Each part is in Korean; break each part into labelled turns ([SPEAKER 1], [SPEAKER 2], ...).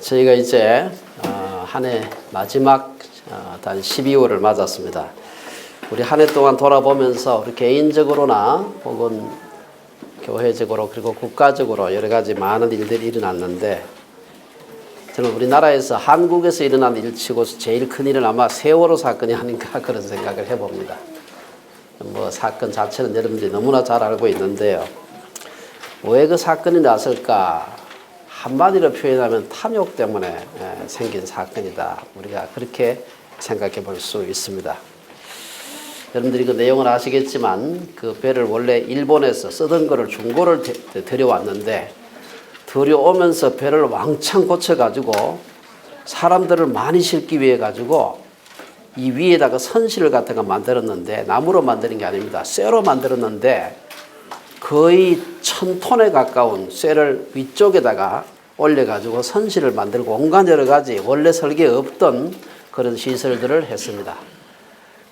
[SPEAKER 1] 저희가 이제 한 해 마지막 단 12월을 맞았습니다. 우리 한 해 동안 돌아보면서 우리 개인적으로나 혹은 교회적으로 그리고 국가적으로 여러 가지 많은 일들이 일어났는데, 저는 우리나라에서 한국에서 일어난 일치고 제일 큰 일은 아마 세월호 사건이 아닌가 그런 생각을 해봅니다. 뭐 사건 자체는 여러분들이 너무나 잘 알고 있는데요. 왜 그 사건이 났을까? 한마디로 표현하면 탐욕 때문에 생긴 사건이다. 우리가 그렇게 생각해 볼 수 있습니다. 여러분들이 그 내용은 아시겠지만 그 배를 원래 일본에서 쓰던 거를 중고를 들여왔는데, 들여오면서 배를 왕창 고쳐가지고 사람들을 많이 실기 위해 가지고 이 위에다가 선실 같은 거 만들었는데, 나무로 만드는 게 아닙니다. 쇠로 만들었는데 거의 1000톤에 가까운 쇠를 위쪽에다가 올려가지고 선실을 만들고 온갖 여러 가지 원래 설계에 없던 그런 시설들을 했습니다.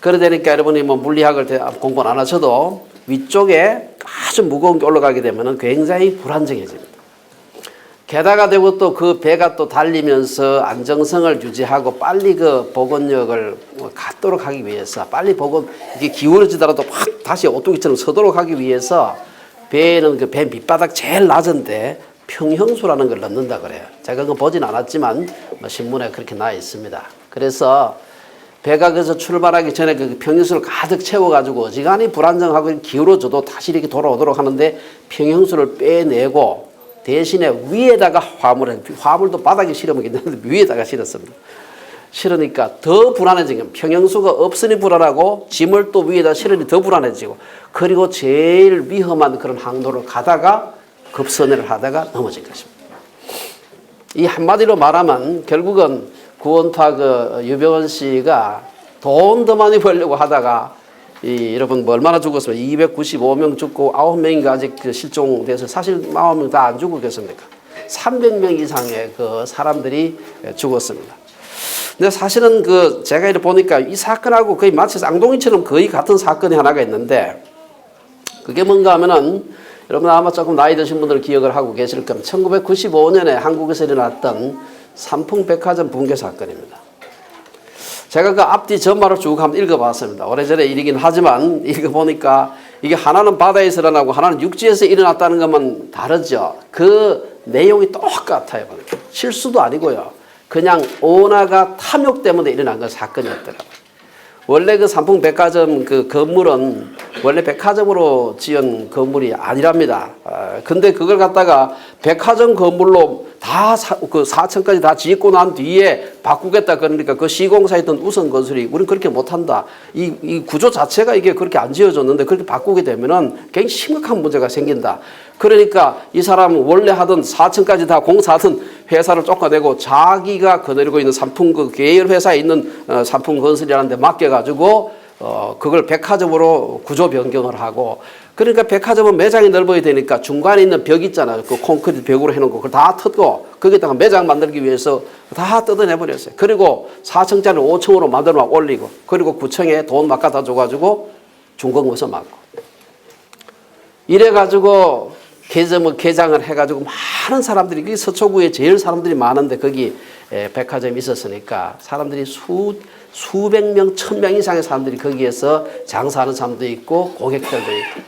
[SPEAKER 1] 그러다니까 여러분이 뭐 물리학을 공부를 안 하셔도 위쪽에 아주 무거운 게 올라가게 되면 굉장히 불안정해집니다. 게다가 되고 또 그 배가 또 달리면서 안정성을 유지하고 빨리 그 복원력을 갖도록 하기 위해서, 빨리 복원, 이게 기울어지더라도 확 다시 오뚜기처럼 서도록 하기 위해서 배에는 그 배 밑바닥 제일 낮은데 평형수라는 걸 넣는다 그래요. 제가 그거 보진 않았지만 신문에 그렇게 나와 있습니다. 그래서 배가 그래서 출발하기 전에 그 평형수를 가득 채워가지고 어지간히 불안정하고 기울어져도 다시 이렇게 돌아오도록 하는데, 평형수를 빼내고 대신에 위에다가 화물도 바닥에 실으면 괜찮은데 위에다가 실었습니다. 실으니까 더 불안해진 겁니다. 평형수가 없으니 불안하고 짐을 또 위에다 실으니 더 불안해지고, 그리고 제일 위험한 그런 항로를 가다가 급선회를 하다가 넘어진 것입니다. 이 한마디로 말하면 결국은 구원파 그 유병원 씨가 돈 더 많이 벌려고 하다가 여러분 뭐 얼마나 죽었습니까? 295명 죽고 9명인가 아직 그 실종돼서, 사실 9명 다 안 죽고 계십니까? 300명 이상의 그 사람들이 죽었습니다. 근데 사실은 그 제가 이렇게 보니까 이 사건하고 거의 마치 쌍둥이처럼 거의 같은 사건이 하나가 있는데, 그게 뭔가 하면은 여러분 아마 조금 나이 드신 분들 기억을 하고 계실 겁니다. 1995년에 한국에서 일어났던 삼풍백화점 붕괴 사건입니다. 제가 그 앞뒤 전말을 쭉 한번 읽어봤습니다. 오래전에 일이긴 하지만 읽어보니까 이게 하나는 바다에서 일어나고 하나는 육지에서 일어났다는 것만 다르죠. 그 내용이 똑같아요. 실수도 아니고요. 그냥 오나가 탐욕 때문에 일어난 건 사건이었더라고요. 원래 그 삼풍백화점 그 건물은 원래 백화점으로 지은 건물이 아니랍니다. 근데 그걸 갖다가 백화점 건물로 다 그 4층까지 다 짓고 난 뒤에 바꾸겠다 그러니까 그 시공사에 있던 우선건설이 우리는 그렇게 못한다. 이 구조 자체가 이게 그렇게 안 지어졌는데 그렇게 바꾸게 되면은 굉장히 심각한 문제가 생긴다. 그러니까 이 사람은 원래 하던 4층까지 다 공사하던 회사를 쫓아내고 자기가 거느리고 있는 삼풍 그 계열 회사에 있는 삼풍건설이라는 데 맡겨가지고 그걸 백화점으로 구조 변경을 하고, 그러니까 백화점은 매장이 넓어야 되니까 중간에 있는 벽 있잖아요. 그 콘크리트 벽으로 해놓은 거 그걸 다 뜯고 거기다가 매장 만들기 위해서 다 뜯어내버렸어요. 그리고 4층짜리 5층으로 만들어 막 올리고, 그리고 9층에 돈 막 갖다 줘가지고 중공무서 막고, 이래가지고 개장을 해가지고 많은 사람들이, 그게 서초구에 제일 사람들이 많은데 거기 백화점이 있었으니까 사람들이 수백 명, 1000명 이상의 사람들이 거기에서 장사하는 사람도 있고 고객들도 있고.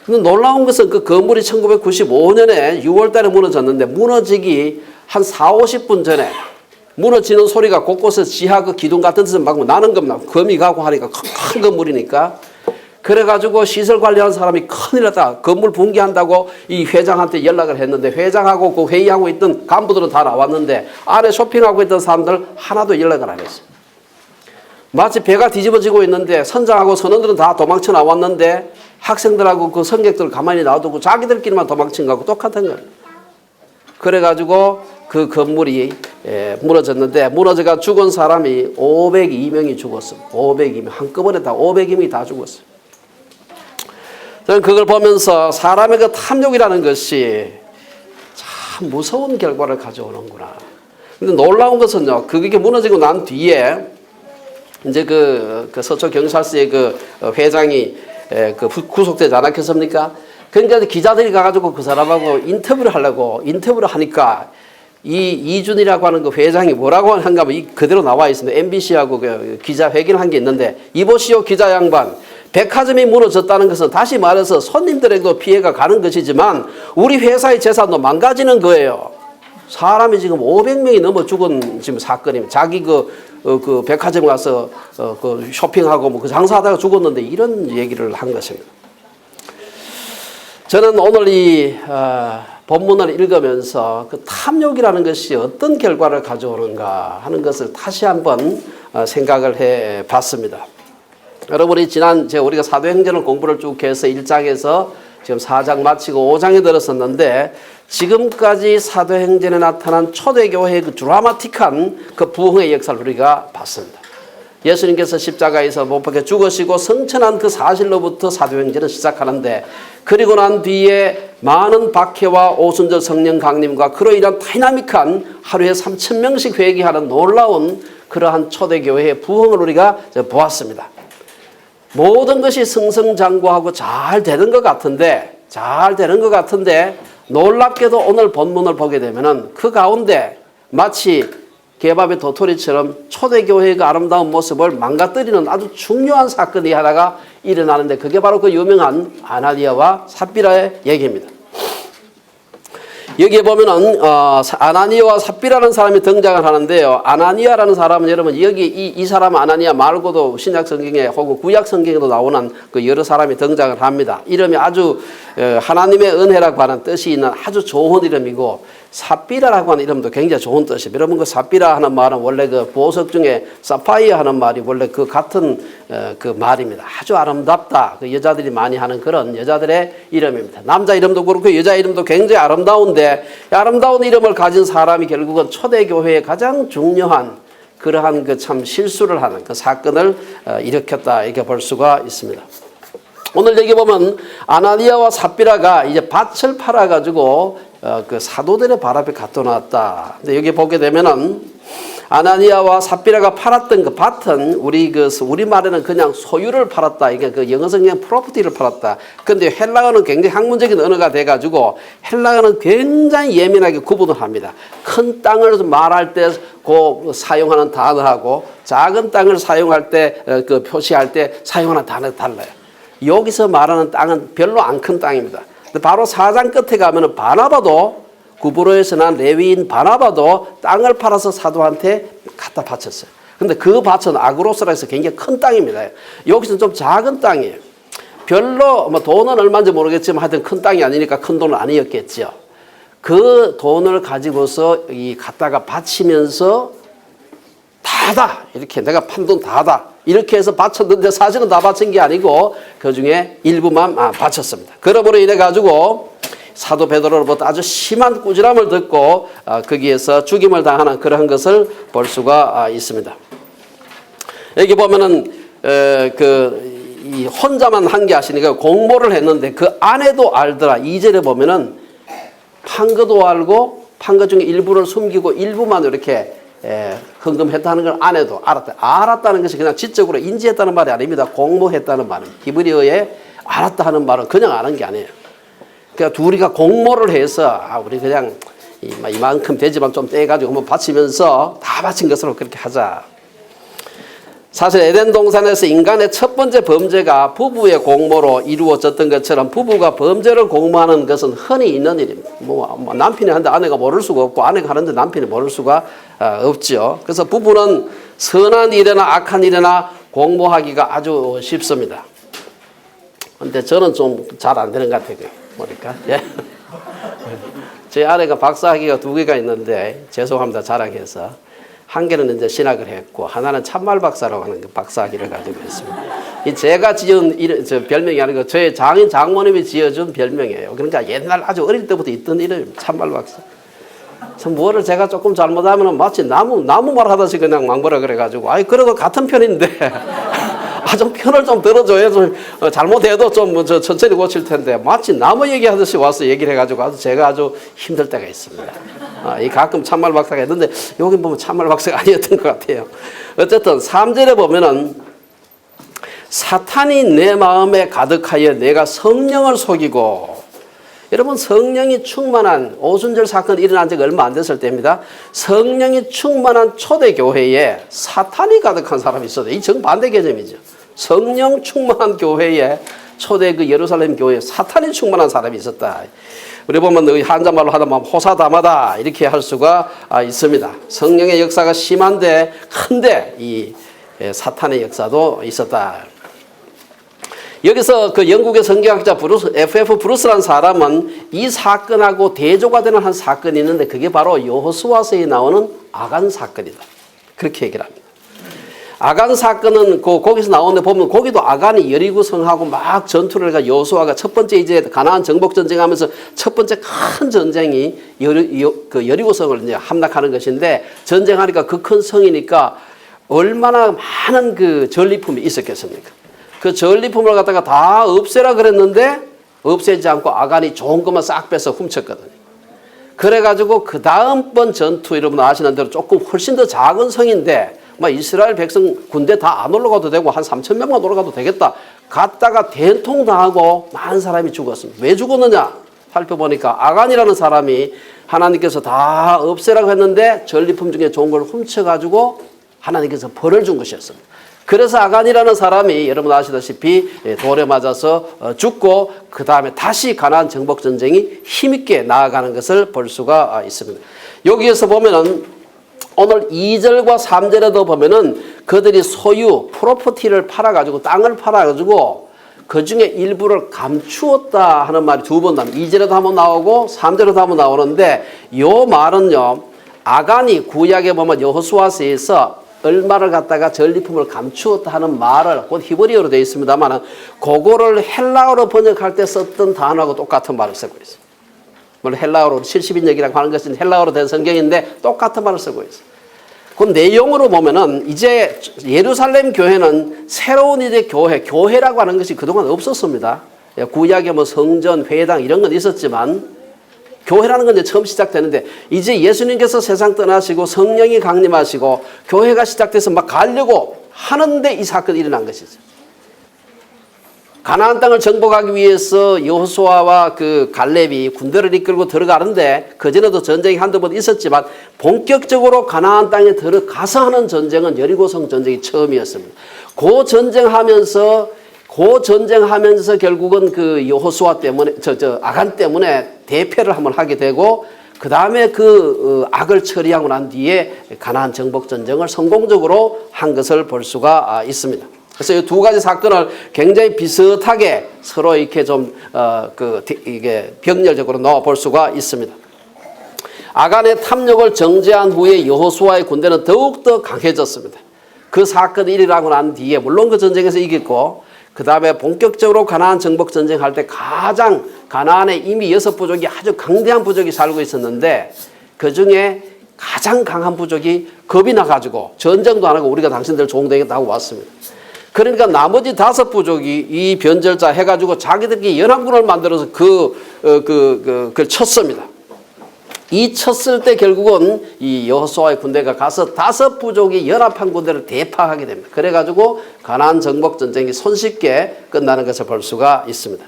[SPEAKER 1] 근데 놀라운 것은 그 건물이 1995년에 6월 달에 무너졌는데, 무너지기 한 40-50분 전에 무너지는 소리가 곳곳에서 지하 그 기둥 같은 데서 막 나는 겁니다. 거미 가고 하니까 큰 건물이니까. 그래가지고 시설 관리하는 사람이 큰일 났다. 건물 붕괴한다고 이 회장한테 연락을 했는데, 회장하고 그 회의하고 있던 간부들은 다 나왔는데 안에 쇼핑하고 있던 사람들 하나도 연락을 안 했어요. 마치 배가 뒤집어지고 있는데 선장하고 선원들은 다 도망쳐 나왔는데 학생들하고 그 승객들 가만히 놔두고 자기들끼리만 도망친 거하고 똑같은 거예요. 그래가지고 그 건물이 무너졌는데, 무너져가 죽은 사람이 502명이 죽었어요. 502명. 한꺼번에 다 502명이 다 죽었어요. 저는 그걸 보면서 사람의 그 탐욕이라는 것이 참 무서운 결과를 가져오는구나. 근데 놀라운 것은요, 그게 무너지고 난 뒤에 이제 그 서초 경찰서의 그 회장이 그 구속되지 않았겠습니까? 그러니까 기자들이 가가지고 그 사람하고 인터뷰를 하려고 인터뷰를 하니까 이 이준이라고 하는 그 회장이 뭐라고 하는가 하면 그대로 나와 있습니다. MBC하고 그 기자 회견을 한 게 있는데, 이보시오 기자 양반, 백화점이 무너졌다는 것은 다시 말해서 손님들에게도 피해가 가는 것이지만 우리 회사의 재산도 망가지는 거예요. 사람이 지금 500명이 넘어 죽은 지금 사건입니다. 자기 그 백화점 가서 그 쇼핑하고 뭐 그 장사하다가 죽었는데 이런 얘기를 한 것입니다. 저는 오늘 이 본문을 읽으면서 그 탐욕이라는 것이 어떤 결과를 가져오는가 하는 것을 다시 한번 생각을 해 봤습니다. 여러분이 지난 우리가 사도행전을 공부를 쭉 해서 1장에서 지금 4장 마치고 5장에 들었었는데, 지금까지 사도행전에 나타난 초대교회의 그 드라마틱한 그 부흥의 역사를 우리가 봤습니다. 예수님께서 십자가에서 못 박혀 죽으시고 성천한 그 사실로부터 사도행전을 시작하는데, 그리고 난 뒤에 많은 박해와 오순절 성령 강림과 그로 인한 다이나믹한 하루에 3,000명씩 회개하는 놀라운 그러한 초대교회의 부흥을 우리가 보았습니다. 모든 것이 승승장구하고 잘 되는 것 같은데 놀랍게도 오늘 본문을 보게 되면은 그 가운데 마치 개밥의 도토리처럼 초대교회의 아름다운 모습을 망가뜨리는 아주 중요한 사건이 하나가 일어나는데, 그게 바로 그 유명한 아나니아와 삽비라의 얘기입니다. 여기에 보면은 아나니아와 삽비라는 사람이 등장을 하는데요. 아나니아라는 사람은 여러분 여기 이 사람 아나니아 말고도 신약 성경에 혹은 구약 성경에도 나오는 그 여러 사람이 등장을 합니다. 이름이 아주 하나님의 은혜라고 하는 뜻이 있는 아주 좋은 이름이고, 삽비라라고 하는 이름도 굉장히 좋은 뜻입니다. 여러분 그 삽비라 하는 말은 원래 그 보석 중에 사파이어 하는 말이 원래 그 같은 그 말입니다. 아주 아름답다. 그 여자들이 많이 하는 그런 여자들의 이름입니다. 남자 이름도 그렇고 여자 이름도 굉장히 아름다운데, 아름다운 이름을 가진 사람이 결국은 초대교회의 가장 중요한 그러한 그 참 실수를 하는 그 사건을 일으켰다 이렇게 볼 수가 있습니다. 오늘 여기 보면 아나니아와 삽비라가 이제 밭을 팔아가지고 그 사도들의 발 앞에 갖다 놨다. 근데 여기 보게 되면은 아나니아와 삽비라가 팔았던 그 밭은 우리 말에는 그냥 소유를 팔았다. 이게 그 영어 성경 프로퍼티를 팔았다. 근데 헬라어는 굉장히 학문적인 언어가 돼가지고 헬라어는 굉장히 예민하게 구분을 합니다. 큰 땅을 말할 때 그 사용하는 단어하고 작은 땅을 사용할 때 그 표시할 때 사용하는 단어가 달라요. 여기서 말하는 땅은 별로 안 큰 땅입니다. 바로 4장 끝에 가면은 바나바도, 구브로에서 난 레위인 바나바도 땅을 팔아서 사도한테 갖다 바쳤어요. 근데 그 밭은 아그로스라 해서 굉장히 큰 땅입니다. 여기서는 좀 작은 땅이에요. 별로 뭐 돈은 얼마인지 모르겠지만 하여튼 큰 땅이 아니니까 큰 돈은 아니었겠죠. 그 돈을 가지고서 갖다가 바치면서 다다, 이렇게 내가 판 돈 다다 이렇게 해서 바쳤는데 사실은 다 바친 게 아니고 그 중에 일부만 바쳤습니다. 그러므로 인해 가지고 사도 베드로로부터 아주 심한 꾸지람을 듣고 거기에서 죽임을 당하는 그러한 것을 볼 수가 있습니다. 여기 보면은 이 혼자만 한 게 아니니까 공모를 했는데 그 아내도 알더라. 2절에 보면은 판 것도 알고 판 것 중에 일부를 숨기고 일부만 이렇게 헌금했다는 걸 아내도 알았다. 알았다는 것이 그냥 지적으로 인지했다는 말이 아닙니다. 공모했다는 말입니다. 히브리어에 알았다 하는 말은 그냥 아는 게 아니에요. 그러니까 둘이가 공모를 해서 우리 그냥 이만큼 되지만 좀 떼가지고 한번 바치면서 다 바친 것으로 그렇게 하자. 사실 에덴 동산에서 인간의 첫 번째 범죄가 부부의 공모로 이루어졌던 것처럼 부부가 범죄를 공모하는 것은 흔히 있는 일입니다. 뭐 남편이 하는데 아내가 모를 수가 없고 아내가 하는데 남편이 모를 수가 없죠. 그래서 부부는 선한 일이나 악한 일이나 공모하기가 아주 쉽습니다. 근데 저는 좀 잘 안 되는 것 같아요. 보니까. 예. 제 아내가 박사학위가 2개가 있는데 죄송합니다. 자랑해서. 한 개는 이제 신학을 했고 하나는 참말 박사라고 하는 박사학위를 가지고 있습니다. 이 제가 지은 별명이 아니고 저의 장모님이 지어준 별명이에요. 그러니까 옛날 아주 어릴 때부터 있던 이름입니다. 참말 박사. 뭐를 제가 조금 잘못하면 마치 나무 말하듯이 그냥 망보라 그래가지고 그래도 같은 편인데 좀 편을 좀 들어줘야 좀 잘못해도 좀 천천히 고칠 텐데 마치 나무 얘기하듯이 와서 얘기를 해가지고 제가 아주 힘들 때가 있습니다. 이 가끔 참말 박사가 있는데 여기 보면 참말 박사가 아니었던 것 같아요. 어쨌든 3절에 보면은 사탄이 내 마음에 가득하여 내가 성령을 속이고, 여러분 성령이 충만한 오순절 사건이 일어난 지가 얼마 안 됐을 때입니다. 성령이 충만한 초대교회에 사탄이 가득한 사람이 있어도 이 정반대 개념이죠. 성령 충만한 교회에 초대 그 예루살렘 교회에 사탄이 충만한 사람이 있었다. 우리 보면 한자말로 하다 보면 호사다마다 이렇게 할 수가 있습니다. 성령의 역사가 심한데 큰데 이 사탄의 역사도 있었다. 여기서 그 영국의 성경학자 F.F. 브루스라는 사람은 이 사건하고 대조가 되는 한 사건이 있는데 그게 바로 여호수아서에 나오는 아간 사건이다. 그렇게 얘기를 합니다. 아간 사건은 거기서 나오는데 보면 거기도 아간이 여리고성하고 막 전투를 해가 여호수아가 첫 번째 이제 가나안 정복 전쟁하면서 첫 번째 큰 전쟁이 그 여리고성을 이제 함락하는 것인데 전쟁하니까 그 큰 성이니까 얼마나 많은 그 전리품이 있었겠습니까? 그 전리품을 갖다가 다 없애라 그랬는데 없애지 않고 아간이 좋은 것만 싹 빼서 훔쳤거든요. 그래가지고 그 다음번 전투 여러분 아시는 대로 조금 훨씬 더 작은 성인데 막 이스라엘 백성 군대 다 안 올라가도 되고 한 3,000명만 올라가도 되겠다. 갔다가 된통당하고 많은 사람이 죽었습니다. 왜 죽었느냐? 살펴보니까 아간이라는 사람이 하나님께서 다 없애라고 했는데 전리품 중에 좋은 걸 훔쳐가지고 하나님께서 벌을 준 것이었습니다. 그래서 아간이라는 사람이 여러분 아시다시피 돌에 맞아서 죽고 그 다음에 다시 가나안 정복 전쟁이 힘있게 나아가는 것을 볼 수가 있습니다. 여기에서 보면은 오늘 2절과 3절에도 보면은 그들이 소유 프로퍼티를 팔아가지고 땅을 팔아가지고 그 중에 일부를 감추었다 하는 말이 두 번 나옵니다. 2절에도 한번 나오고 3절에도 한번 나오는데 이 말은요 아간이 구약에 보면 여호수아서에서 얼마를 갖다가 전리품을 감추었다 하는 말을 곧 히브리어로 되어 있습니다만 그거를 헬라어로 번역할 때 썼던 단어하고 똑같은 말을 쓰고 있어요. 물론 헬라어로 70인역이라고 하는 것은 헬라어로 된 성경인데 똑같은 말을 쓰고 있어요. 그 내용으로 보면은 이제 예루살렘 교회는 새로운 이제 교회라고 하는 것이 그동안 없었습니다. 구약에 뭐 성전, 회당 이런 건 있었지만 교회라는 건 이제 처음 시작되는데 이제 예수님께서 세상 떠나시고 성령이 강림하시고 교회가 시작돼서 막 가려고 하는데 이 사건이 일어난 것이죠. 가나안 땅을 정복하기 위해서 여호수아와 그 갈렙이 군대를 이끌고 들어가는데 그전에도 전쟁이 한두 번 있었지만 본격적으로 가나안 땅에 들어가서 하는 전쟁은 여리고성 전쟁이 처음이었습니다. 그 전쟁하면서 결국은 그 여호수아 때문에 아간 때문에 대패를 한번 하게 되고 그 다음에 그 악을 처리하고 난 뒤에 가나안 정복 전쟁을 성공적으로 한 것을 볼 수가 있습니다. 그래서 이 두 가지 사건을 굉장히 비슷하게 서로 이렇게 좀 이게 병렬적으로 넣어 볼 수가 있습니다. 아간의 탐욕을 정죄한 후에 여호수아의 군대는 더욱더 강해졌습니다. 그 사건이 일어나고 난 뒤에 물론 그 전쟁에서 이겼고 그 다음에 본격적으로 가나안 정복 전쟁할 때 가장 가나안에 이미 6부족이 아주 강대한 부족이 살고 있었는데 그 중에 가장 강한 부족이 겁이 나가지고 전쟁도 안 하고 우리가 당신들 종되겠다 하고 왔습니다. 그러니까 나머지 5부족이 이 변절자 해가지고 자기들끼리 연합군을 만들어서 그걸 쳤습니다. 이 쳤을 때 결국은 이 여호수아의 군대가 가서 5부족이 연합한 군대를 대파하게 됩니다. 그래가지고 가나안 정복 전쟁이 손쉽게 끝나는 것을 볼 수가 있습니다.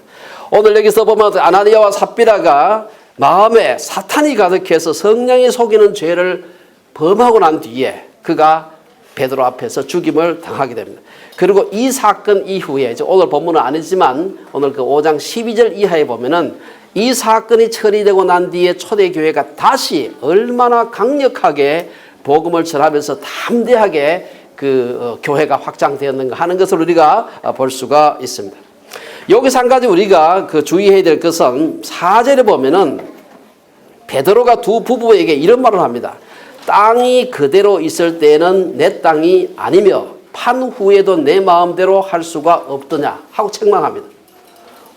[SPEAKER 1] 오늘 여기서 보면 아나니아와 삽비라가 마음에 사탄이 가득해서 성령이 속이는 죄를 범하고 난 뒤에 그가 베드로 앞에서 죽임을 당하게 됩니다. 그리고 이 사건 이후에 이제 오늘 본문은 아니지만 오늘 그 5장 12절 이하에 보면은 이 사건이 처리되고 난 뒤에 초대교회가 다시 얼마나 강력하게 복음을 전하면서 담대하게 그 교회가 확장되었는가 하는 것을 우리가 볼 수가 있습니다. 여기서 한 가지 우리가 그 주의해야 될 것은 4절에 보면은 베드로가 두 부부에게 이런 말을 합니다. 땅이 그대로 있을 때는 내 땅이 아니며 판 후에도 내 마음대로 할 수가 없더냐 하고 책망합니다.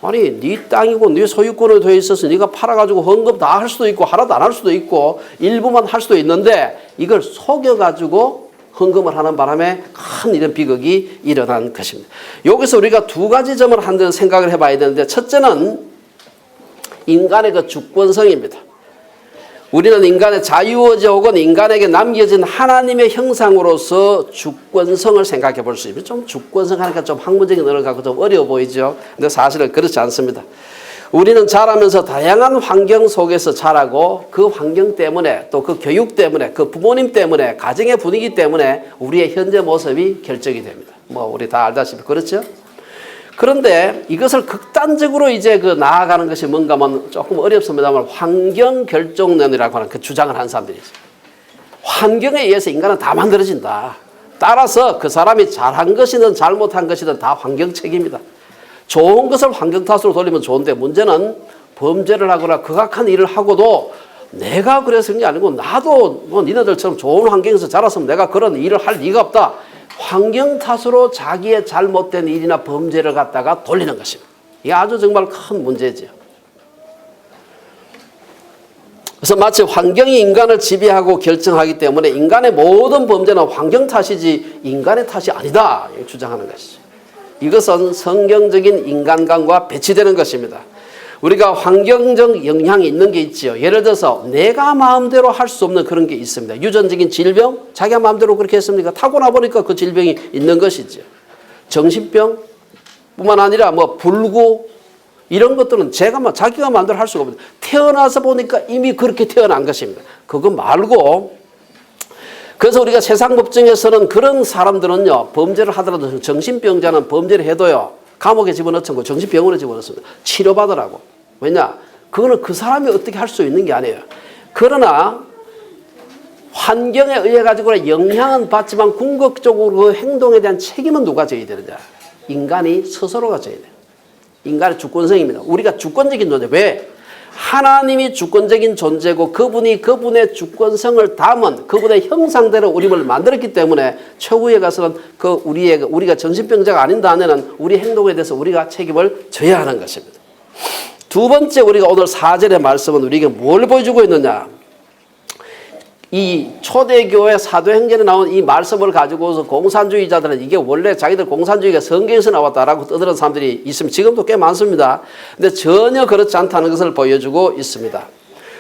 [SPEAKER 1] 아니 네 땅이고 네 소유권에 돼 있어서 네가 팔아가지고 헌금 다 할 수도 있고 하나도 안 할 수도 있고 일부만 할 수도 있는데 이걸 속여가지고 헌금을 하는 바람에 큰 이런 비극이 일어난 것입니다. 여기서 우리가 두 가지 점을 한번 생각을 해봐야 되는데 첫째는 인간의 그 주권성입니다. 우리는 인간의 자유의지 혹은 인간에게 남겨진 하나님의 형상으로서 주권성을 생각해 볼 수 있습니다. 좀 주권성 하니까 좀 학문적인 언어를 갖고 좀 어려워 보이죠. 근데 사실은 그렇지 않습니다. 우리는 자라면서 다양한 환경 속에서 자라고 그 환경 때문에 또 그 교육 때문에 그 부모님 때문에 가정의 분위기 때문에 우리의 현재 모습이 결정이 됩니다. 뭐 우리 다 알다시피 그렇죠? 그런데 이것을 극단적으로 이제 그 나아가는 것이 뭔가면 조금 어렵습니다만 환경 결정론이라고 하는 그 주장을 한 사람들이 있어요. 환경에 의해서 인간은 다 만들어진다. 따라서 그 사람이 잘한 것이든 잘못한 것이든 다 환경 책임이다. 좋은 것을 환경 탓으로 돌리면 좋은데 문제는 범죄를 하거나 극악한 일을 하고도 내가 그래서 그런 게 아니고 나도 뭐 니네들처럼 좋은 환경에서 자랐으면 내가 그런 일을 할 리가 없다. 환경 탓으로 자기의 잘못된 일이나 범죄를 갖다가 돌리는 것입니다. 이게 아주 정말 큰 문제죠. 그래서 마치 환경이 인간을 지배하고 결정하기 때문에 인간의 모든 범죄는 환경 탓이지 인간의 탓이 아니다. 주장하는 것이죠. 이것은 성경적인 인간관과 배치되는 것입니다. 우리가 환경적 영향이 있는 게 있죠. 예를 들어서 내가 마음대로 할 수 없는 그런 게 있습니다. 유전적인 질병, 자기가 마음대로 그렇게 했습니까? 타고나 보니까 그 질병이 있는 것이죠. 정신병 뿐만 아니라 뭐 불구 이런 것들은 자기가 마음대로 할 수가 없습니다. 태어나서 보니까 이미 그렇게 태어난 것입니다. 그거 말고 그래서 우리가 세상 법정에서는 그런 사람들은요, 범죄를 하더라도 정신병자는 범죄를 해도요, 감옥에 집어넣고 정신병원에 집어넣습니다. 치료받으라고. 왜냐? 그거는 그 사람이 어떻게 할 수 있는 게 아니에요. 그러나 환경에 의해 가지고 영향은 받지만 궁극적으로 그 행동에 대한 책임은 누가 져야 되느냐? 인간이 스스로가 져야 돼요. 인간의 주권성입니다. 우리가 주권적인 존재. 왜? 하나님이 주권적인 존재고 그분이 그분의 주권성을 담은 그분의 형상대로 우리를 만들었기 때문에 최후에 가서는 우리가 정신병자가 아닌다 하면은 우리 행동에 대해서 우리가 책임을 져야 하는 것입니다. 두 번째 우리가 오늘 4절의 말씀은 우리에게 뭘 보여주고 있느냐? 이 초대교회 사도행전에 나온 이 말씀을 가지고서 공산주의자들은 이게 원래 자기들 공산주의가 성경에서 나왔다라고 떠드는 사람들이 있으면 지금도 꽤 많습니다. 근데 전혀 그렇지 않다는 것을 보여주고 있습니다.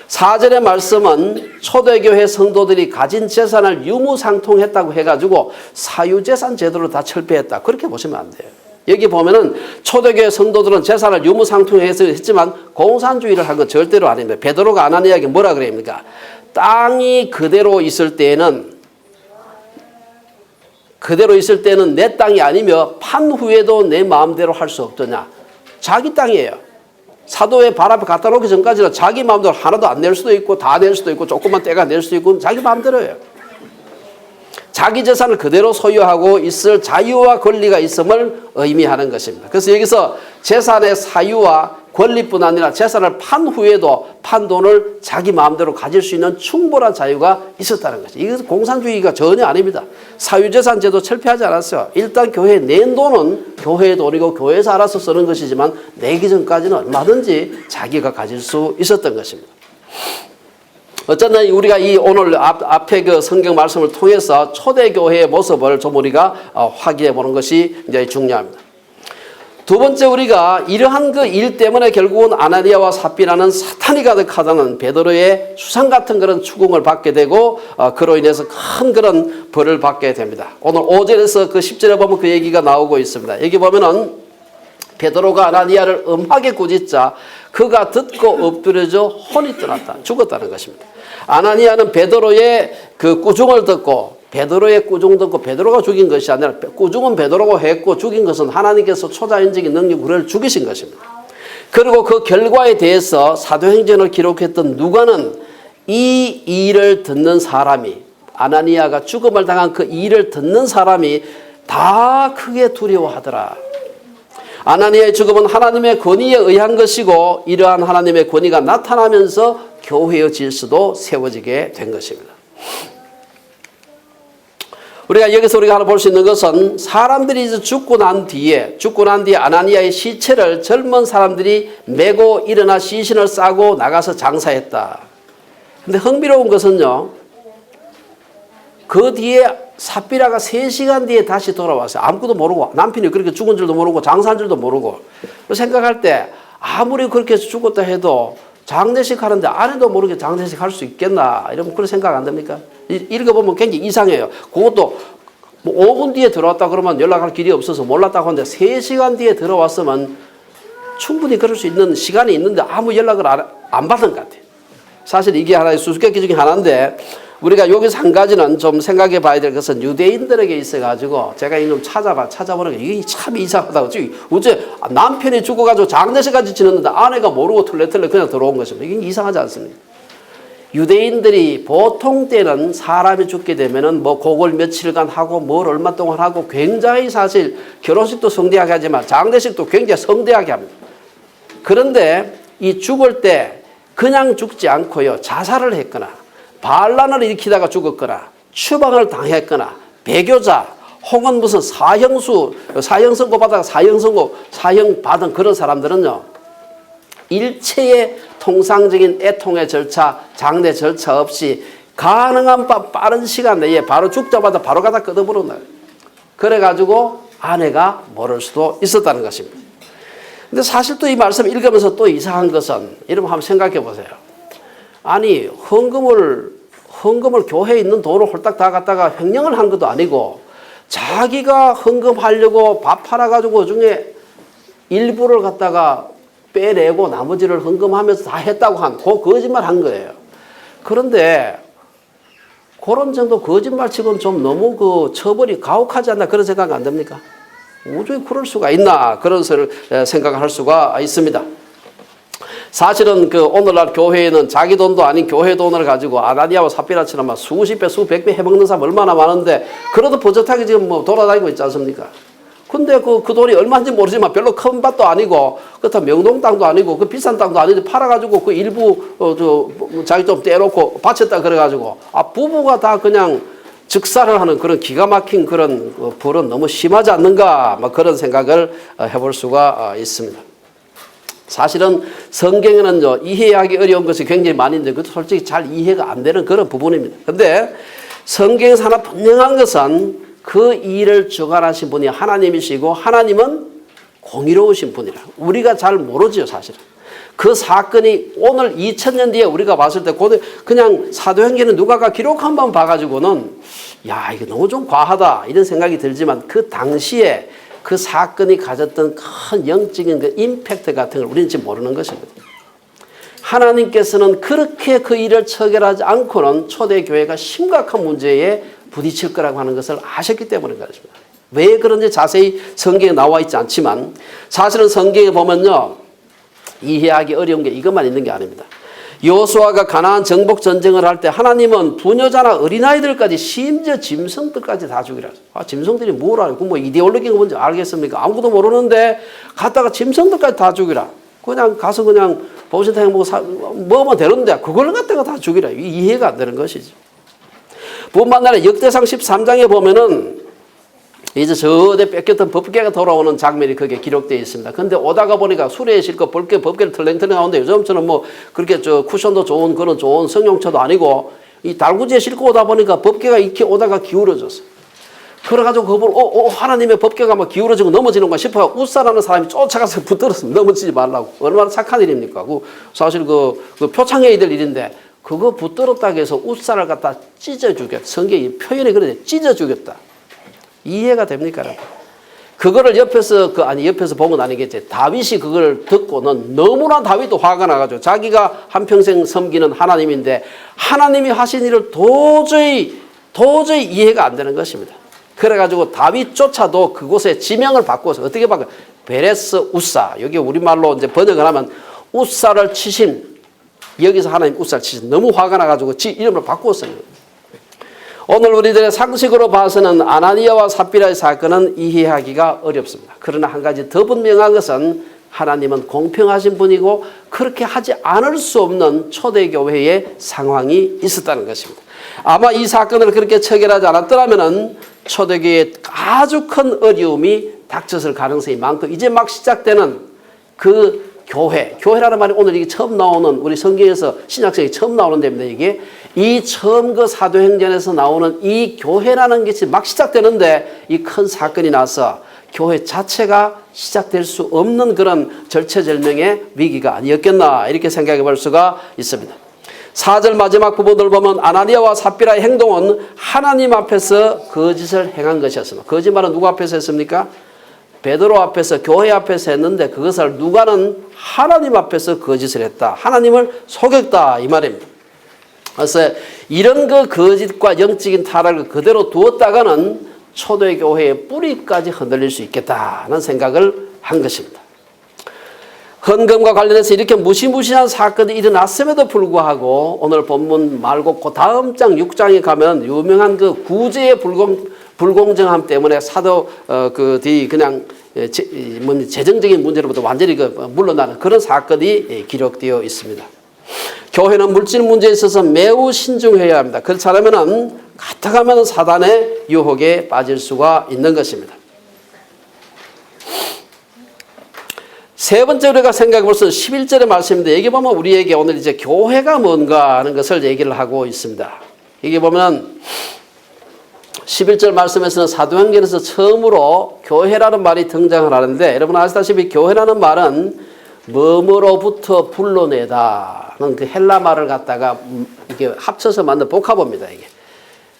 [SPEAKER 1] 4절의 말씀은 초대교회 성도들이 가진 재산을 유무상통했다고 해가지고 사유재산 제도를 다 철폐했다. 그렇게 보시면 안 돼요. 여기 보면은 초대교회 성도들은 재산을 유무상통해서 했지만 공산주의를 한 건 절대로 아닙니다. 베드로가 아나니아에게 뭐라 그럽니까? 땅이 그대로 있을 때는 내 땅이 아니며 판 후에도 내 마음대로 할 수 없더냐. 자기 땅이에요. 사도의 발 앞에 갖다 놓기 전까지는 자기 마음대로 하나도 안 낼 수도 있고 다 낼 수도 있고 조금만 떼가 낼 수도 있고 자기 마음대로예요. 자기 재산을 그대로 소유하고 있을 자유와 권리가 있음을 의미하는 것입니다. 그래서 여기서 재산의 사유와 권리뿐 아니라 재산을 판 후에도 판 돈을 자기 마음대로 가질 수 있는 충분한 자유가 있었다는 거죠. 이것은 공산주의가 전혀 아닙니다. 사유재산 제도 철폐하지 않았어요. 일단 교회에 낸 돈은 교회의 돈이고 교회에서 알아서 쓰는 것이지만 내기 전까지는 얼마든지 자기가 가질 수 있었던 것입니다. 어쨌든 우리가 이 오늘 앞에 그 성경 말씀을 통해서 초대교회의 모습을 좀 우리가 확인해 보는 것이 이제 중요합니다. 두 번째 우리가 이러한 그 일 때문에 결국은 아나니아와 삽비라는 사탄이 가득하다는 베드로의 수상 같은 그런 추궁을 받게 되고 그로 인해서 큰 그런 벌을 받게 됩니다. 오늘 5절에서 그 10절에 보면 그 얘기가 나오고 있습니다. 여기 보면은 베드로가 아나니아를 엄하게 꾸짖자 그가 듣고 엎드려져 혼이 떠났다. 죽었다는 것입니다. 아나니아는 베드로의 그 꾸중을 듣고 베드로의 꾸중 듣고 베드로가 죽인 것이 아니라 꾸중은 베드로가 했고 죽인 것은 하나님께서 초자연적인 능력으로 그를 죽이신 것입니다. 그리고 그 결과에 대해서 사도행전을 기록했던 누가는 이 일을 듣는 사람이 아나니아가 죽음을 당한 그 일을 듣는 사람이 다 크게 두려워하더라. 아나니아의 죽음은 하나님의 권위에 의한 것이고 이러한 하나님의 권위가 나타나면서 교회의 질서도 세워지게 된 것입니다. 여기서 우리가 하나 볼 수 있는 것은 사람들이 이제 죽고 난 뒤에 아나니아의 시체를 젊은 사람들이 메고 일어나 시신을 싸고 나가서 장사했다. 근데 흥미로운 것은요, 그 뒤에 삽비라가 3시간 뒤에 다시 돌아왔어요. 아무것도 모르고 남편이 그렇게 죽은 줄도 모르고 장사한 줄도 모르고 생각할 때 아무리 그렇게 죽었다 해도 장례식 하는데 아내도 모르게 장례식 할 수 있겠나 이러면 그런 생각 안 됩니까? 읽어보면 굉장히 이상해요. 그것도 뭐 5분 뒤에 들어왔다 그러면 연락할 길이 없어서 몰랐다고 하는데 3시간 뒤에 들어왔으면 충분히 그럴 수 있는 시간이 있는데 아무 연락을 안 받은 것 같아요. 사실 이게 하나의 수수께끼 중에 하나인데 우리가 여기서 한 가지는 좀 생각해 봐야 될 것은 유대인들에게 있어가지고 제가 좀 찾아보니까 이게 참 이상하다고. 어째 남편이 죽어가지고 장례식까지 지냈는데 아내가 모르고 털레털레 그냥 들어온 것입니다. 이게 이상하지 않습니까? 유대인들이 보통 때는 사람이 죽게 되면은 뭐 곡을 며칠간 하고 뭘 얼마 동안 하고 굉장히 사실 결혼식도 성대하게 하지만 장례식도 굉장히 성대하게 합니다. 그런데 이 죽을 때 그냥 죽지 않고요. 자살을 했거나 반란을 일으키다가 죽었거나 추방을 당했거나 배교자 혹은 무슨 사형 선고 받다가 사형 받은 그런 사람들은요. 일체의 통상적인 애통의 절차, 장례 절차 없이 가능한 빠른 시간 내에 바로 죽자마자 바로 가다 끄덕부른 거예요. 그래가지고 아내가 모를 수도 있었다는 것입니다. 근데 사실 또 이 말씀 읽으면서 또 이상한 것은 이러면 한번 생각해 보세요. 아니 헌금을 교회에 있는 돈을 홀딱 다 갖다가 횡령을 한 것도 아니고 자기가 헌금하려고 밥 팔아가지고 중에 일부를 갖다가 빼내고 나머지를 헌금하면서 다 했다고 한 그 거짓말 한 거예요. 그런데 그런 정도 거짓말 치고는 좀 너무 그 처벌이 가혹하지 않나 그런 생각 안 듭니까? 어떻게 그럴 수가 있나 그런 생각을 할 수가 있습니다. 사실은 그 오늘날 교회에는 자기 돈도 아닌 교회 돈을 가지고 아나니아와 삽비라처럼 막 수십 배, 수백 배 해먹는 사람 얼마나 많은데 그래도 버젓하게 지금 뭐 돌아다니고 있지 않습니까? 근데 그 돈이 얼마인지 모르지만 별로 큰 밭도 아니고 그렇다면 명동 땅도 아니고 그 비싼 땅도 아닌데 팔아가지고 그 일부 자기 좀 떼놓고 바쳤다 그래가지고 부부가 다 그냥 즉사를 하는 그런 기가 막힌 그런 불은 너무 심하지 않는가 막 그런 생각을 해볼 수가 있습니다. 사실은 성경에는 이해하기 어려운 것이 굉장히 많이 있는데 그것도 솔직히 잘 이해가 안 되는 그런 부분입니다. 그런데 성경에서 하나 분명한 것은 그 일을 주관하신 분이 하나님이시고 하나님은 공의로우신 분이라. 우리가 잘 모르죠 사실은. 그 사건이 오늘 2000년 뒤에 우리가 봤을 때 그냥 사도행전은 누가가 기록 한번 봐가지고는 야 이거 너무 좀 과하다 이런 생각이 들지만 그 당시에 그 사건이 가졌던 큰 영적인 그 임팩트 같은 걸 우리는 지금 모르는 것입니다. 하나님께서는 그렇게 그 일을 처결하지 않고는 초대교회가 심각한 문제에 부딪힐 거라고 하는 것을 아셨기 때문인 것입니다. 왜 그런지 자세히 성경에 나와 있지 않지만 사실은 성경에 보면요. 이해하기 어려운 게 이것만 있는 게 아닙니다. 여호수아가 가나안 정복 전쟁을 할 때 하나님은 부녀자나 어린아이들까지 심지어 짐승들까지 다 죽이라. 짐승들이 뭘 알고 뭐 이데올로기가 뭔지 알겠습니까? 아무것도 모르는데 갔다가 짐승들까지 다 죽이라. 그냥 가서 그냥 보신탕에 먹으면 되는데 그걸 갖다가 다 죽이라. 이해가 안 되는 것이죠. 뿐만 아니라 역대상 13장에 보면은 이제 저대 뺏겼던 법궤가 돌아오는 장면이 거기에 기록되어 있습니다. 근데 오다가 보니까 수레에 싣고 법궤를 털렁털렁 하는데 요즘처럼 뭐 그렇게 쿠션도 좋은 그런 좋은 승용차도 아니고 이 달구지에 싣고 오다 보니까 법궤가 이렇게 오다가 기울어졌어요. 그래가지고 그걸 하나님의 법궤가 막 기울어지고 넘어지는 거 싶어 웃사라는 사람이 쫓아가서 붙들었어요. 넘어지지 말라고. 얼마나 착한 일입니까? 사실 그 표창해야 될 일인데 그거 붙들었다고 해서 웃사를 갖다 찢어 죽였다. 성경이 표현이 그러네. 찢어 죽였다. 이해가 됩니까? 그거를 옆에서 옆에서 본 건 아니겠지. 다윗이 그걸 듣고는 너무나 다윗도 화가 나가지고 자기가 한평생 섬기는 하나님인데 하나님이 하신 일을 도저히 이해가 안 되는 것입니다. 그래가지고 다윗조차도 그곳에 지명을 바꿔서 어떻게 바꿔? 베레스 우사. 여기 우리말로 이제 번역을 하면 우사를 치신 여기서 하나님 우사를 치신 너무 화가 나가지고 지 이름을 바꾸었어요. 오늘 우리들의 상식으로 봐서는 아나니아와 삽비라의 사건은 이해하기가 어렵습니다. 그러나 한 가지 더 분명한 것은 하나님은 공평하신 분이고 그렇게 하지 않을 수 없는 초대교회의 상황이 있었다는 것입니다. 아마 이 사건을 그렇게 처결하지 않았더라면 초대교회에 아주 큰 어려움이 닥쳤을 가능성이 많고 이제 막 시작되는 그 교회라는 말이 오늘 이게 처음 나오는 우리 성경에서 신약성이 처음 나오는 데입니다. 이게 이 처음 그 사도행전에서 나오는 이 교회라는 것이 막 시작되는데 이 큰 사건이 나서 교회 자체가 시작될 수 없는 그런 절체절명의 위기가 아니었겠나 이렇게 생각해 볼 수가 있습니다. 4절 마지막 부분을 보면 아나니아와 삽비라의 행동은 하나님 앞에서 거짓을 행한 것이었습니다. 거짓말은 누구 앞에서 했습니까? 베드로 앞에서 교회 앞에서 했는데 그것을 누가는 하나님 앞에서 거짓을 했다. 하나님을 속였다 이 말입니다. 그래서 이런 그 거짓과 영적인 타락을 그대로 두었다가는 초대교회의 뿌리까지 흔들릴 수 있겠다는 생각을 한 것입니다. 헌금과 관련해서 이렇게 무시무시한 사건이 일어났음에도 불구하고 오늘 본문 말고 그 다음 장 6장에 가면 유명한 그 구제의 불공정함 때문에 사도들이 그냥 재정적인 문제로부터 완전히 물러나는 그런 사건이 기록되어 있습니다. 교회는 물질 문제에 있어서 매우 신중해야 합니다. 그렇지 않으면 가뜩하면 사단의 유혹에 빠질 수가 있는 것입니다. 세 번째 우리가 생각해 볼 수 있는 11절의 말씀인데 여기 보면 우리에게 오늘 이제 교회가 뭔가 하는 것을 얘기를 하고 있습니다. 여기 보면 11절 말씀에서는 사도행전에서 처음으로 교회라는 말이 등장을 하는데 여러분 아시다시피 교회라는 말은 뭐뭐로부터 불러내다는 그 헬라 말을 갖다가 이게 합쳐서 만든 복합어입니다. 이게.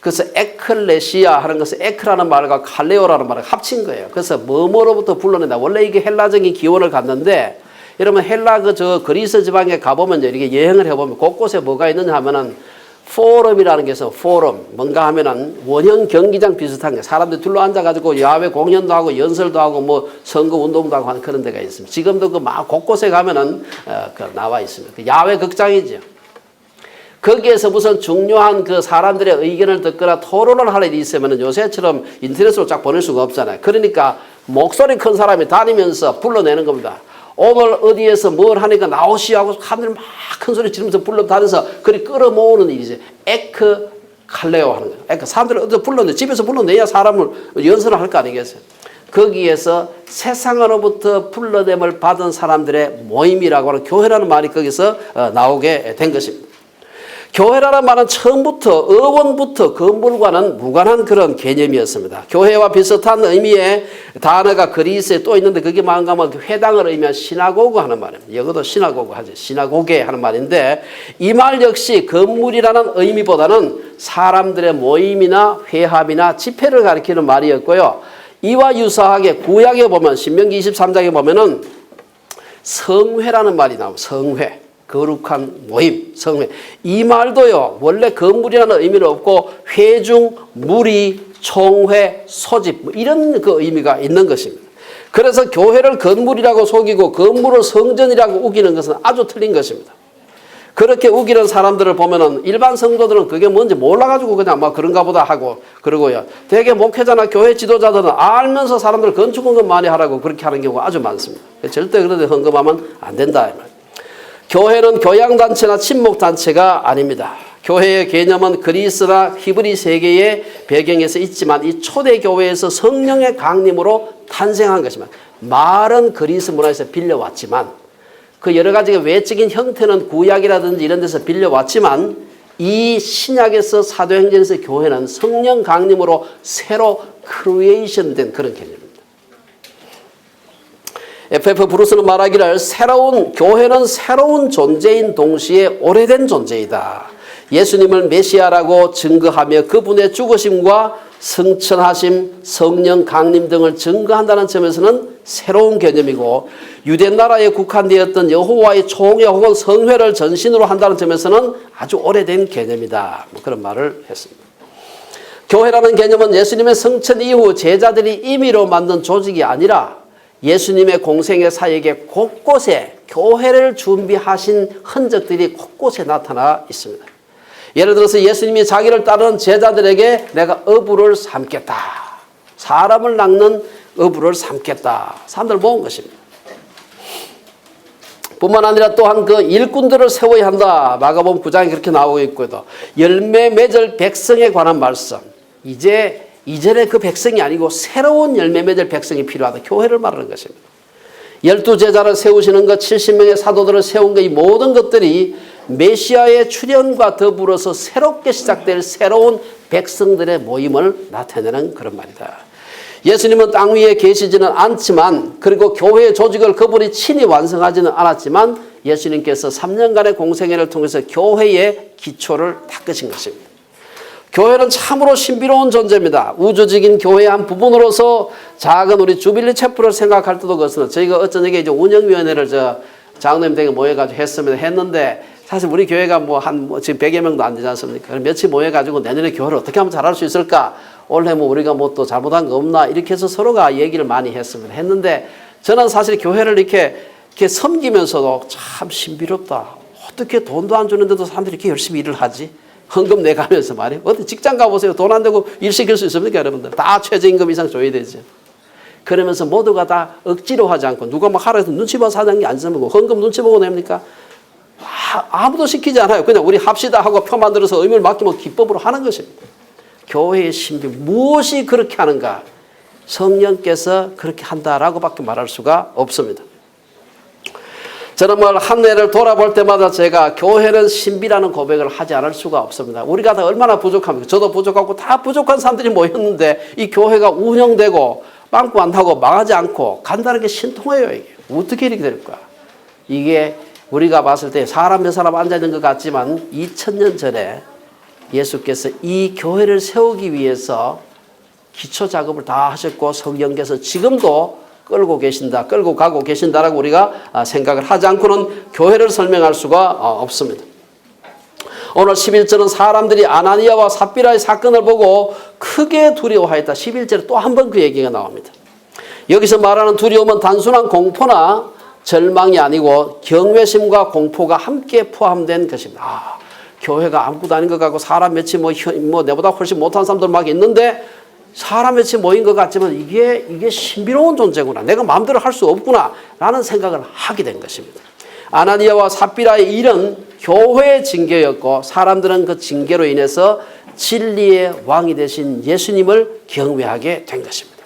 [SPEAKER 1] 그래서 에클레시아 하는 것은 에크라는 말과 칼레오라는 말을 합친 거예요. 그래서 뭐뭐로부터 불러낸다. 원래 이게 헬라적인 기원을 갖는데 여러분 헬라 그리스 지방에 가보면 이렇게 여행을 해보면 곳곳에 뭐가 있느냐 하면은 포럼이라는 게 있어. 포럼. 뭔가 하면은 원형 경기장 비슷한 게 사람들 둘러 앉아가지고 야외 공연도 하고 연설도 하고 뭐 선거 운동도 하고 하는 그런 데가 있습니다. 지금도 그 막 곳곳에 가면은 나와 있습니다. 그 야외 극장이죠. 거기에서 무슨 중요한 그 사람들의 의견을 듣거나 토론을 할 일이 있으면 요새처럼 인터넷으로 쫙 보낼 수가 없잖아요. 그러니까 목소리 큰 사람이 다니면서 불러내는 겁니다. 오늘 어디에서 뭘 하니까 나오시하고 사람들이 막 큰 소리 지르면서 불러다녀서 그리 끌어모으는 일이죠. 에크 칼레오 하는 거예요. 에크 사람들을 어디서 불러내 집에서 불러내야 사람을 연설을 할 거 아니겠어요. 거기에서 세상으로부터 불러냄을 받은 사람들의 모임이라고 하는 교회라는 말이 거기서 나오게 된 것입니다. 교회라는 말은 처음부터 어원부터 건물과는 무관한 그런 개념이었습니다. 교회와 비슷한 의미의 단어가 그리스에 또 있는데 그게 뭔가 회당을 의미한 시나고그 하는 말입니다. 여기도 시나고그 하죠. 시나고게 하는 말인데 이 말 역시 건물이라는 의미보다는 사람들의 모임이나 회합이나 집회를 가리키는 말이었고요. 이와 유사하게 구약에 보면 신명기 23장에 보면은 성회라는 말이 나옵니다. 성회. 거룩한 모임, 성회. 이 말도요, 원래 건물이라는 의미는 없고, 회중, 무리, 총회, 소집, 뭐 이런 그 의미가 있는 것입니다. 그래서 교회를 건물이라고 속이고, 건물을 성전이라고 우기는 것은 아주 틀린 것입니다. 그렇게 우기는 사람들을 보면은 일반 성도들은 그게 뭔지 몰라가지고 그냥 막 그런가 보다 하고 그러고요. 대개 목회자나 교회 지도자들은 알면서 사람들 건축 헌금 많이 하라고 그렇게 하는 경우가 아주 많습니다. 절대 그런데 헌금하면 안 된다. 교회는 교양단체나 친목단체가 아닙니다. 교회의 개념은 그리스나 히브리 세계의 배경에서 있지만 이 초대교회에서 성령의 강림으로 탄생한 것입니다. 말은 그리스 문화에서 빌려왔지만 그 여러 가지 외적인 형태는 구약이라든지 이런 데서 빌려왔지만 이 신약에서 사도행전에서 교회는 성령 강림으로 새로 크리에이션 된 그런 개념입니다. F.F. 브루스는 말하기를 교회는 새로운 존재인 동시에 오래된 존재이다. 예수님을 메시아라고 증거하며 그분의 죽으심과 승천하심, 성령 강림 등을 증거한다는 점에서는 새로운 개념이고 유대 나라에 국한되었던 여호와의 총회 혹은 성회를 전신으로 한다는 점에서는 아주 오래된 개념이다. 그런 말을 했습니다. 교회라는 개념은 예수님의 성천 이후 제자들이 임의로 만든 조직이 아니라 예수님의 공생의 사역에 곳곳에 교회를 준비하신 흔적들이 곳곳에 나타나 있습니다. 예를 들어서 예수님이 자기를 따르는 제자들에게 내가 어부를 삼겠다. 사람을 낚는 어부를 삼겠다. 사람들 모은 것입니다. 뿐만 아니라 또한 그 일꾼들을 세워야 한다. 마가복음 9장에 그렇게 나오고 있고요. 열매 맺을 백성에 관한 말씀. 이전에 그 백성이 아니고 새로운 열매 맺을 백성이 필요하다. 교회를 말하는 것입니다. 12제자를 세우시는 것, 70명의 사도들을 세운 것, 이 모든 것들이 메시아의 출현과 더불어서 새롭게 시작될 새로운 백성들의 모임을 나타내는 그런 말이다. 예수님은 땅 위에 계시지는 않지만 그리고 교회의 조직을 그분이 친히 완성하지는 않았지만 예수님께서 3년간의 공생애를 통해서 교회의 기초를 닦으신 것입니다. 교회는 참으로 신비로운 존재입니다. 우주적인 교회의 한 부분으로서 작은 우리 주빌리 채플을 생각할 때도 그렇습니다. 저희가 어쩌니까 이제 운영위원회를 장로님 댁에 모여가지고 했는데 사실 우리 교회가 지금 100여 명도 안 되지 않습니까? 며칠 모여가지고 내년에 교회를 어떻게 하면 잘할 수 있을까? 올해 우리가 또 잘못한 거 없나? 이렇게 해서 서로가 얘기를 많이 했습니다. 했는데 저는 사실 교회를 이렇게 섬기면서도 참 신비롭다. 어떻게 돈도 안 주는데도 사람들이 이렇게 열심히 일을 하지? 헌금 내가면서 말이에요. 어디 직장 가보세요. 돈 안 되고 일 시킬 수 있습니까, 여러분들? 다 최저임금 이상 줘야 되죠. 그러면서 모두가 다 억지로 하지 않고 누가 하라 해서 눈치 봐서 하는 게 아니고 헌금 눈치 보고 냅니까? 아무도 시키지 않아요. 그냥 우리 합시다 하고 표 만들어서 의무를 맡기면 기법으로 하는 것입니다. 교회의 신비 무엇이 그렇게 하는가? 성령께서 그렇게 한다라고 밖에 말할 수가 없습니다. 저는 한 해를 돌아볼 때마다 제가 교회는 신비라는 고백을 하지 않을 수가 없습니다. 우리가 다 얼마나 부족합니까? 저도 부족하고 다 부족한 사람들이 모였는데 이 교회가 운영되고 빵꾸 안 나고 망하지 않고 간다는 게 신통해요. 이게 어떻게 이렇게 될까? 이게 우리가 봤을 때 사람 몇 사람 앉아있는 것 같지만 2000년 전에 예수께서 이 교회를 세우기 위해서 기초 작업을 다 하셨고 성령께서 지금도 끌고 가고 계신다라고 우리가 생각을 하지 않고는 교회를 설명할 수가 없습니다. 오늘 11절은 사람들이 아나니아와 삽비라의 사건을 보고 크게 두려워하였다. 11절에 또 한 번 그 얘기가 나옵니다. 여기서 말하는 두려움은 단순한 공포나 절망이 아니고 경외심과 공포가 함께 포함된 것입니다. 교회가 아무것도 아닌 것 같고 사람 몇이 내보다 훨씬 못한 사람들 막 있는데 사람 몇이 모인 것 같지만 이게 신비로운 존재구나. 내가 마음대로 할 수 없구나. 라는 생각을 하게 된 것입니다. 아나니아와 삽비라의 일은 교회의 징계였고 사람들은 그 징계로 인해서 진리의 왕이 되신 예수님을 경외하게 된 것입니다.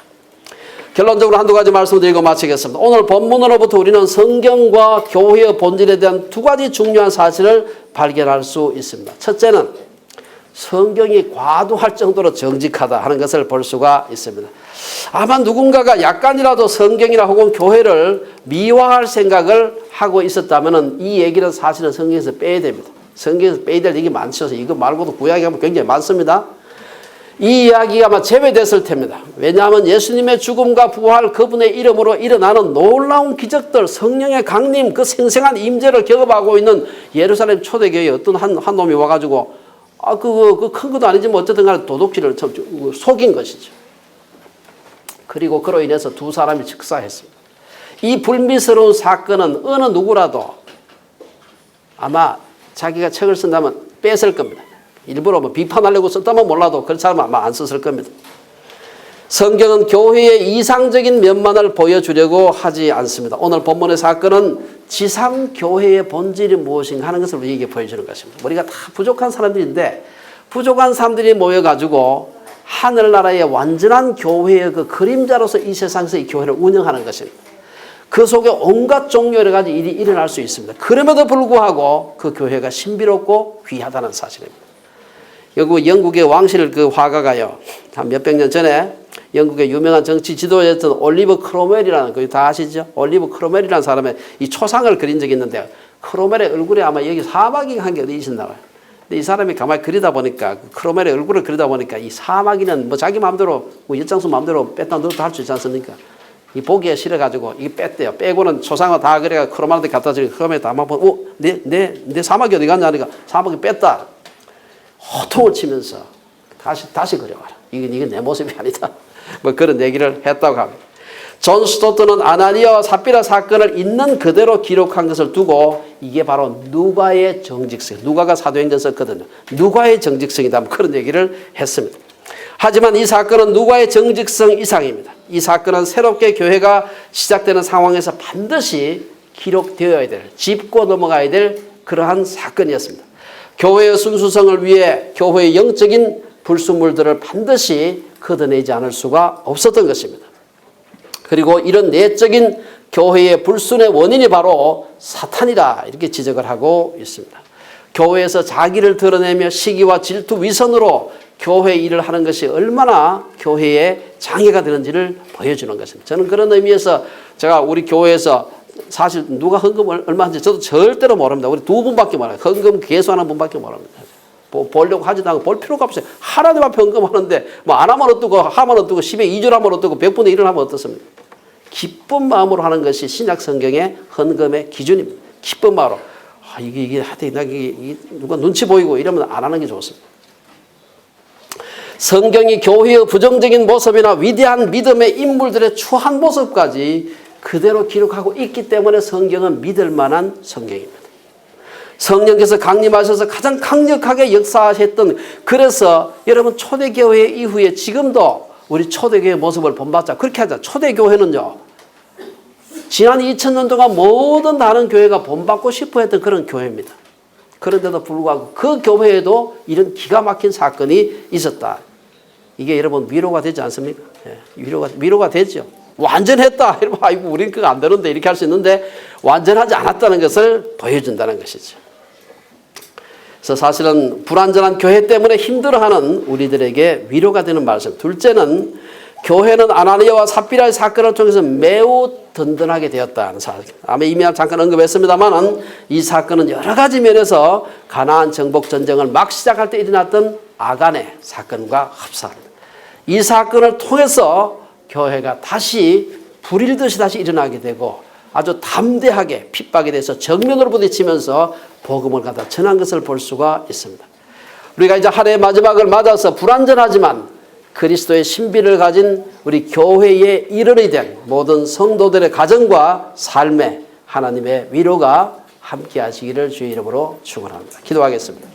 [SPEAKER 1] 결론적으로 한두 가지 말씀드리고 마치겠습니다. 오늘 본문으로부터 우리는 성경과 교회의 본질에 대한 두 가지 중요한 사실을 발견할 수 있습니다. 첫째는 성경이 과도할 정도로 정직하다 하는 것을 볼 수가 있습니다. 아마 누군가가 약간이라도 성경이나 혹은 교회를 미화할 생각을 하고 있었다면 이 얘기는 사실은 성경에서 빼야 됩니다. 성경에서 빼야 될 얘기 많죠. 이거 말고도 구약에 하면 굉장히 많습니다. 이 이야기가 아마 제외됐을 텐입니다. 왜냐하면 예수님의 죽음과 부활 그분의 이름으로 일어나는 놀라운 기적들, 성령의 강림, 그 생생한 임재를 경험하고 있는 예루살렘 초대교회에 어떤 한 놈이 와가지고 그 큰 것도 아니지만 어쨌든 간에 도둑질을 속인 것이죠. 그리고 그로 인해서 두 사람이 즉사했습니다. 이 불미스러운 사건은 어느 누구라도 아마 자기가 책을 쓴다면 뺐을 겁니다. 일부러 비판하려고 썼다면 몰라도 그렇지 않으면 아마 안 썼을 겁니다. 성경은 교회의 이상적인 면만을 보여주려고 하지 않습니다. 오늘 본문의 사건은 지상 교회의 본질이 무엇인가 하는 것을 우리에게 보여주는 것입니다. 우리가 다 부족한 사람들인데 부족한 사람들이 모여가지고 하늘나라의 완전한 교회의 그 그림자로서 이 세상에서 이 교회를 운영하는 것입니다. 그 속에 온갖 종류 여러 가지 일이 일어날 수 있습니다. 그럼에도 불구하고 그 교회가 신비롭고 귀하다는 사실입니다. 영국의 왕실 그 화가가요, 한 몇백 년 전에 영국의 유명한 정치 지도자였던 올리버 크로멜이라는, 거 다 아시죠? 올리버 크로멜이라는 사람의 이 초상을 그린 적이 있는데, 크로멜의 얼굴에 아마 여기 사마귀 한 개 어디 있었나 봐요. 근데 이 사람이 가만히 그리다 보니까, 크로멜의 얼굴을 그리다 보니까 이 사마귀는 자기 마음대로, 엿장수 마음대로 뺐다 넣었다 할 수 있지 않습니까? 이 보기에 싫어가지고 이게 뺐대요. 빼고는 초상화 다 그래가 크로멜한테 갖다 주니까 크로멜이 다 한번 내 사마귀 어디 갔냐 하니까 사마귀 뺐다. 호통을 치면서 다시 그려와라. 이건 내 모습이 아니다. 그런 얘기를 했다고 합니다. 존 스토트는 아나니아와 삽비라 사건을 있는 그대로 기록한 것을 두고 이게 바로 누가의 정직성, 누가가 사도행전 썼거든요. 누가의 정직성이다. 그런 얘기를 했습니다. 하지만 이 사건은 누가의 정직성 이상입니다. 이 사건은 새롭게 교회가 시작되는 상황에서 반드시 기록되어야 될, 짚고 넘어가야 될 그러한 사건이었습니다. 교회의 순수성을 위해 교회의 영적인 불순물들을 반드시 걷어내지 않을 수가 없었던 것입니다. 그리고 이런 내적인 교회의 불순의 원인이 바로 사탄이라 이렇게 지적을 하고 있습니다. 교회에서 자기를 드러내며 시기와 질투 위선으로 교회 일을 하는 것이 얼마나 교회에 장애가 되는지를 보여주는 것입니다. 저는 그런 의미에서 제가 우리 교회에서 사실 누가 헌금을 얼마 하는지 저도 절대로 모릅니다. 우리 두 분밖에 몰라요. 헌금 개수하는 분밖에 모릅니다. 보려고 하지도 않고 볼 필요가 없어요. 하나님 앞에 헌금하는데 뭐 안 하면 어떠고 하면 어떠고 10의 2절 하면 어떠고 100분의 1을 하면 어떻습니까? 기쁜 마음으로 하는 것이 신약 성경의 헌금의 기준입니다. 기쁜 마음으로. 이게 하여튼 누가 눈치 보이고 이러면 안 하는 게 좋습니다. 성경이 교회의 부정적인 모습이나 위대한 믿음의 인물들의 추한 모습까지 그대로 기록하고 있기 때문에 성경은 믿을 만한 성경입니다. 성령께서 강림하셔서 가장 강력하게 역사하셨던, 그래서 여러분 초대교회 이후에 지금도 우리 초대교회 모습을 본받자. 그렇게 하자. 초대교회는요, 지난 2000년 동안 모든 다른 교회가 본받고 싶어 했던 그런 교회입니다. 그런데도 불구하고 그 교회에도 이런 기가 막힌 사건이 있었다. 이게 여러분 위로가 되지 않습니까? 예, 위로가 되죠. 완전했다. 이러면 아이고 우리는 그거 안 되는데 이렇게 할 수 있는데 완전하지 않았다는 것을 보여준다는 것이죠. 그래서 사실은 불완전한 교회 때문에 힘들어하는 우리들에게 위로가 되는 말씀. 둘째는 교회는 아나니아와 삽비라의 사건을 통해서 매우 든든하게 되었다는 사실. 아마 이미 잠깐 언급했습니다만 이 사건은 여러 가지 면에서 가나안 정복 전쟁을 막 시작할 때 일어났던 아간의 사건과 흡사합니다. 이 사건을 통해서 교회가 다시 불일듯이 다시 일어나게 되고 아주 담대하게 핍박에 대해서 정면으로 부딪히면서 복음을 갖다 전한 것을 볼 수가 있습니다. 우리가 이제 한 해의 마지막을 맞아서 불완전하지만 그리스도의 신비를 가진 우리 교회에 일원이 된 모든 성도들의 가정과 삶에 하나님의 위로가 함께 하시기를 주의 이름으로 축원합니다. 기도하겠습니다.